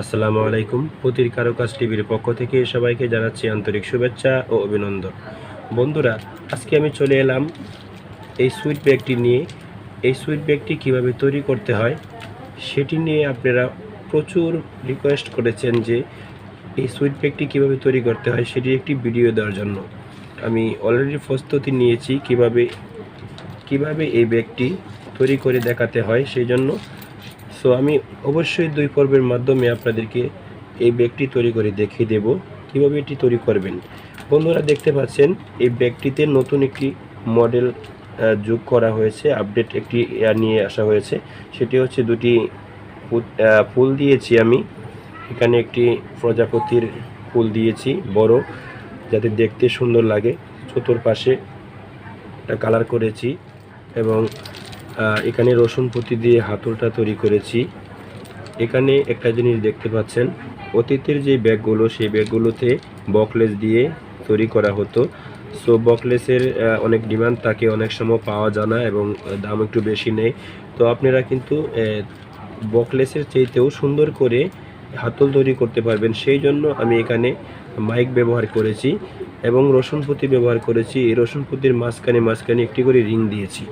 আসসালামু আলাইকুম। পুতির কারুকাজ টিভির পক্ষ থেকে সবাইকে জানাচ্ছি আন্তরিক শুভেচ্ছা ও অভিনন্দন। বন্ধুরা, আজকে আমি চলে এলাম এই সুইট ব্যাগটি নিয়ে। এই সুইট ব্যাগটি কীভাবে তৈরি করতে হয় সেটি নিয়ে আপনারা প্রচুর রিকোয়েস্ট করেছেন যে এই সুইট ব্যাগটি কীভাবে তৈরি করতে হয় সেটি একটি ভিডিও দেওয়ার জন্য। আমি অলরেডি প্রস্তুতি নিয়েছি কিভাবে এই ব্যাগটি তৈরি করে দেখাতে হয় সেই জন্য। সো আমি অবশ্যই 2 পর্বের মাধ্যমে আপনাদেরকে এই ব্যাগটি তৈরি করে দেখিয়ে দেব কীভাবে এটি তৈরি করবেন। বন্ধুরা, দেখতে পাচ্ছেন এই ব্যাগটিতে নতুন একটি মডেল যোগ করা হয়েছে, আপডেট একটি নিয়ে আসা হয়েছে। সেটি হচ্ছে 2টি ফুল দিয়েছি আমি এখানে। একটি প্রজাপতির ফুল দিয়েছি বড়, যাতে দেখতে সুন্দর লাগে। চতুর্পাশে একটা কালার করেছি এবং এখানে রসুন পুঁতি দিয়ে হাতলটা তৈরি করেছি। এখানে একটা জিনিস দেখতে পাচ্ছেন, অতীতের যে ব্যাগগুলো সেই ব্যাগগুলোতে বকলেস দিয়ে তৈরি করা হতো। সো বকলেসের অনেক ডিমান্ড থাকে, অনেক সময় পাওয়া যায় না এবং দাম একটু বেশি নেয়। তো আপনারা কিন্তু বকলেসের চাইতেও সুন্দর করে হাতল তৈরি করতে পারবেন। সেই জন্য আমি এখানে মাইক ব্যবহার করেছি এবং রসুন পুঁতি ব্যবহার করেছি। এই রসুন পুঁতির মাঝখানে একটি করে রিং দিয়েছি।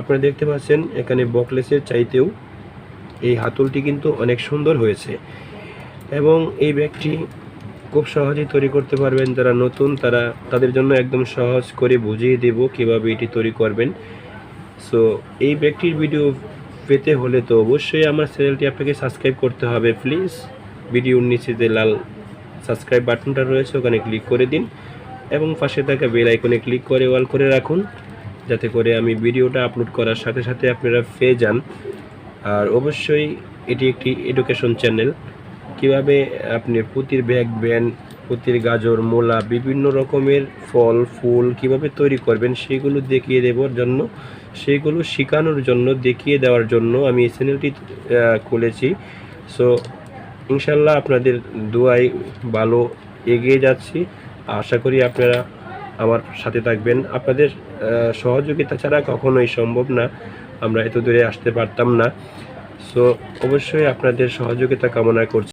আপনারা দেখতে পাচ্ছেন এখানে বকলেসের চাইতেও এই হাতলটি কিন্তু অনেক সুন্দর হয়েছে এবং এই ব্যাগটি খুব সহজেই তৈরি করতে পারবেন। যারা নতুন তাদের জন্য একদম সহজ করে বুঝিয়ে দেব কিভাবে এটি তৈরি করবেন। সো এই ব্যাগটির ভিডিও পেতে হলে তো অবশ্যই আমার চ্যানেলটি আপনাকে সাবস্ক্রাইব করতে হবে। প্লিজ ভিডিওর নিচে যে লাল সাবস্ক্রাইব বাটনটা রয়েছে ওখানে ক্লিক করে দিন এবং পাশে থাকা বেল আইকনে ক্লিক করে অল করে রাখুন, যাতে করে আমি ভিডিওটা আপলোড করার সাথে সাথে আপনারা পেয়ে যান। আর অবশ্যই এটি একটি এডুকেশন চ্যানেল। কিভাবে আপনি পুতির ব্যাগ, পুতির গাজর, মূলা, বিভিন্ন রকমের ফল ফুল কিভাবে তৈরি করবেন সেগুলো দেখিয়ে দেওয়ার জন্য, সেগুলো শেখানোর জন্য, দেখিয়ে দেওয়ার জন্য আমি এই চ্যানেলটি খুলেছি। সো ইনশাল্লাহ আপনাদের দোয়ায় ভালো এগিয়ে যাচ্ছি। আশা করি আপনারা আমার সাথে থাকবেন। আপনাদের সহযোগিতা ছাড়া কখনোই সম্ভব না, আমরা এত দূরে আসতে পারতাম না। সো অবশ্যই আপনাদের সহযোগিতা কামনা করছি।